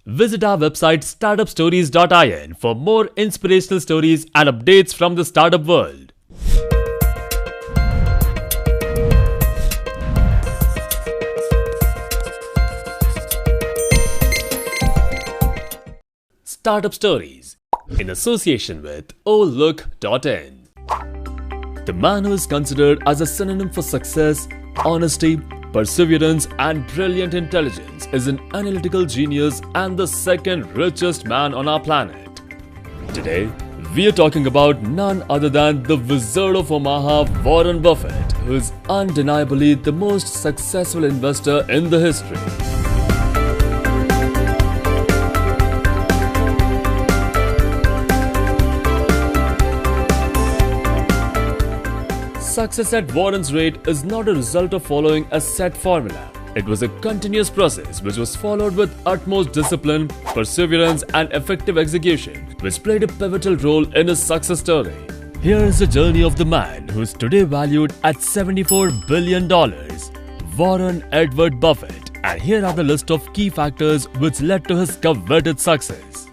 Visit our website startupstories.in for more inspirational stories and updates from the startup world. Startup Stories in association with Olook.in. The man who is considered as a synonym for success, honesty, perseverance and brilliant intelligence is an analytical genius and the second richest man on our planet. Today, we are talking about none other than the Wizard of Omaha, Warren Buffett, who is undeniably the most successful investor in the history. Success at Warren's rate is not a result of following a set formula. It was a continuous process which was followed with utmost discipline, perseverance and effective execution, which played a pivotal role in his success story. Here is the journey of the man who is today valued at $74 billion, Warren Edward Buffett, and here are the list of key factors which led to his coveted success.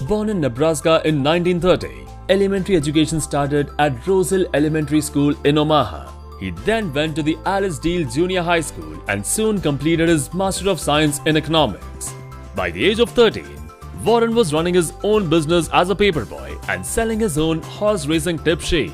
Born in Nebraska in 1930, elementary education started at Rose Hill Elementary School in Omaha. He then went to the Alice Deal Junior High School and soon completed his Master of Science in Economics. By the age of 13, Warren was running his own business as a paperboy and selling his own horse racing tip sheet.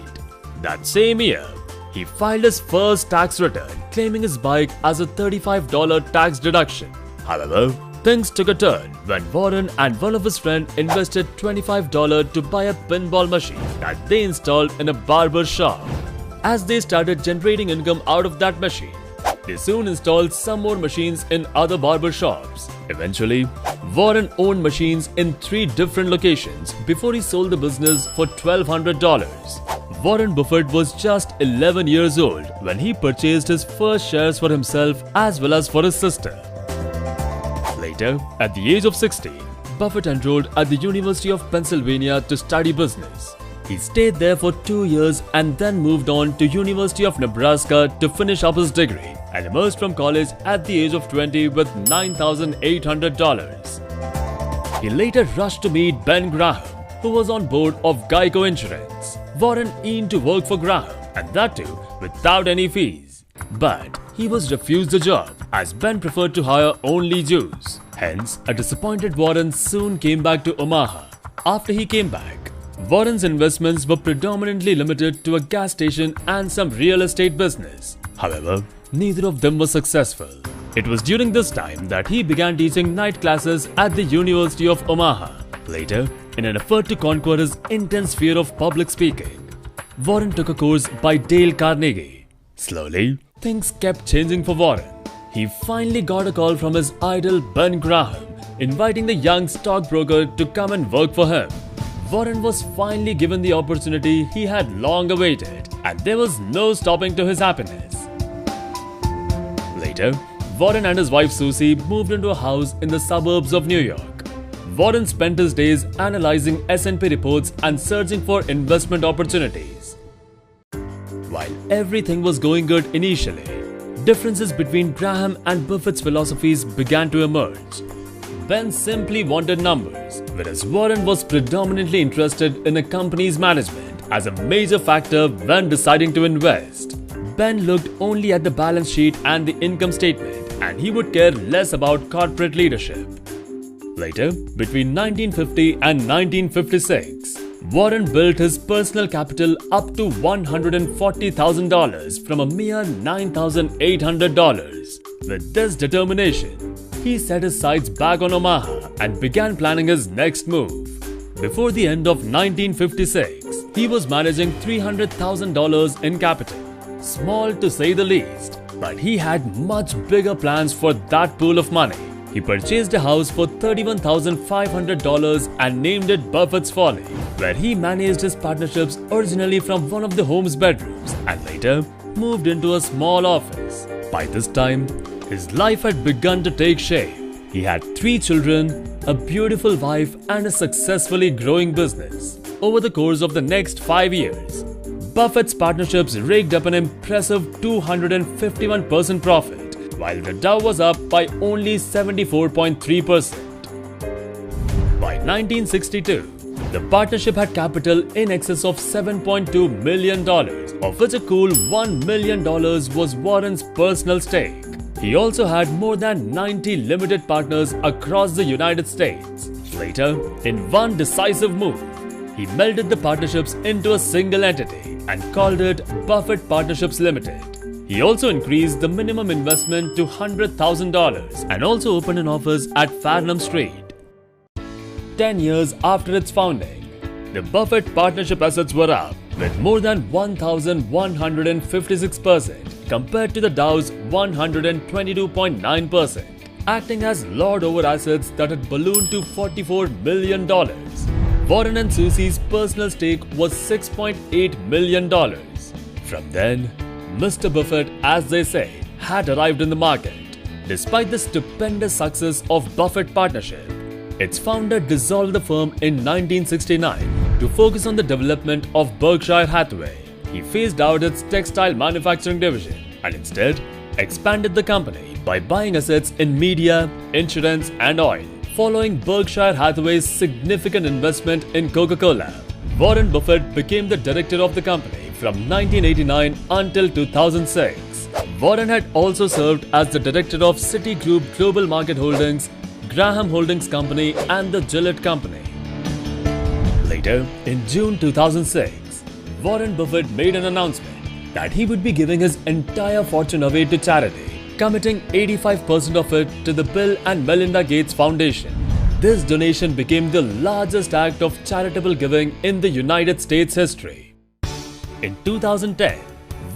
That same year, he filed his first tax return, claiming his bike as a $35 tax deduction. However, things took a turn when Warren and one of his friends invested $25 to buy a pinball machine that they installed in a barber shop. As they started generating income out of that machine, they soon installed some more machines in other barber shops. Eventually, Warren owned machines in 3 different locations before he sold the business for $1,200. Warren Buffett was just 11 years old when he purchased his first shares for himself as well as for his sister. Later, at the age of 16, Buffett enrolled at the University of Pennsylvania to study business. He stayed there for 2 years and then moved on to University of Nebraska to finish up his degree and emerged from college at the age of 20 with $9,800. He later rushed to meet Ben Graham, who was on board of Geico Insurance. Warren aimed to work for Graham, and that too without any fees. But he was refused the job as Ben preferred to hire only Jews. Hence, a disappointed Warren soon came back to Omaha. After he came back, Warren's investments were predominantly limited to a gas station and some real estate business. However, neither of them was successful. It was during this time that he began teaching night classes at the University of Omaha. Later, in an effort to conquer his intense fear of public speaking, Warren took a course by Dale Carnegie. Slowly, things kept changing for Warren. He finally got a call from his idol Ben Graham, inviting the young stockbroker to come and work for him. Warren was finally given the opportunity he had long awaited, and there was no stopping to his happiness. Later, Warren and his wife Susie moved into a house in the suburbs of New York. Warren spent his days analyzing S&P reports and searching for investment opportunities. While everything was going good initially, differences between Graham and Buffett's philosophies began to emerge. Ben simply wanted numbers, whereas Warren was predominantly interested in a company's management as a major factor when deciding to invest. Ben looked only at the balance sheet and the income statement, and he would care less about corporate leadership. Later, between 1950 and 1956, Warren built his personal capital up to $140,000 from a mere $9,800. With this determination, he set his sights back on Omaha and began planning his next move. Before the end of 1956, he was managing $300,000 in capital. Small to say the least, but he had much bigger plans for that pool of money. He purchased a house for $31,500 and named it Buffett's Folly, where he managed his partnerships originally from one of the home's bedrooms and later moved into a small office. By this time, his life had begun to take shape. He had 3 children, a beautiful wife and a successfully growing business. Over the course of the next 5 years, Buffett's partnerships raked up an impressive 251% profit, while the Dow was up by only 74.3%. By 1962, the partnership had capital in excess of $7.2 million, of which a cool $1 million was Warren's personal stake. He also had more than 90 limited partners across the United States. Later, in one decisive move, he melded the partnerships into a single entity and called it Buffett Partnerships Limited. He also increased the minimum investment to $100,000 and also opened an office at Farnham Street. 10 years after its founding, the Buffett partnership assets were up with more than 1,156% compared to the Dow's 122.9%, acting as lord over assets that had ballooned to $44 million. Warren and Susie's personal stake was $6.8 million. From then, Mr. Buffett, as they say, had arrived in the market. Despite the stupendous success of Buffett Partnership, its founder dissolved the firm in 1969 to focus on the development of Berkshire Hathaway. He phased out its textile manufacturing division and instead expanded the company by buying assets in media, insurance and oil. Following Berkshire Hathaway's significant investment in Coca-Cola, Warren Buffett became the director of the company from 1989 until 2006. Warren had also served as the director of Citigroup Global Market Holdings, Graham Holdings Company and the Gillette Company. Later, in June 2006, Warren Buffett made an announcement that he would be giving his entire fortune away to charity, committing 85% of it to the Bill and Melinda Gates Foundation. This donation became the largest act of charitable giving in the United States history. In 2010,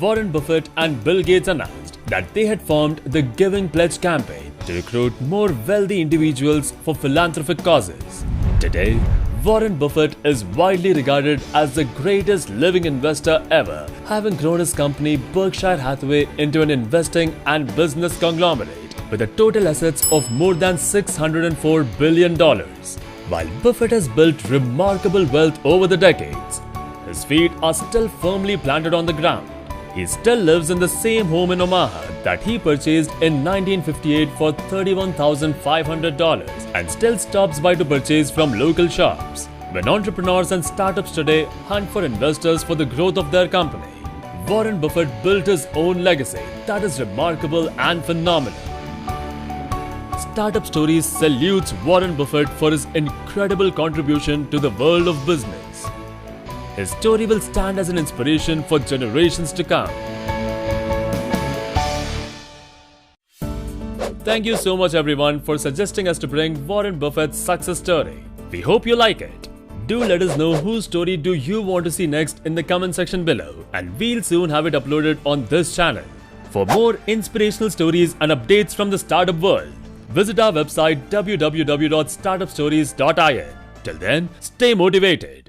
Warren Buffett and Bill Gates announced that they had formed the Giving Pledge campaign to recruit more wealthy individuals for philanthropic causes. Today, Warren Buffett is widely regarded as the greatest living investor ever, having grown his company Berkshire Hathaway into an investing and business conglomerate with a total assets of more than $604 billion. While Buffett has built remarkable wealth over the decades, his feet are still firmly planted on the ground. He still lives in the same home in Omaha that he purchased in 1958 for $31,500 and still stops by to purchase from local shops. When entrepreneurs and startups today hunt for investors for the growth of their company, Warren Buffett built his own legacy that is remarkable and phenomenal. Startup Stories salutes Warren Buffett for his incredible contribution to the world of business. His story will stand as an inspiration for generations to come. Thank you so much everyone for suggesting us to bring Warren Buffett's success story. We hope you like it. Do let us know whose story do you want to see next in the comment section below, and we'll soon have it uploaded on this channel. For more inspirational stories and updates from the startup world, visit our website www.startupstories.in. Till then, stay motivated.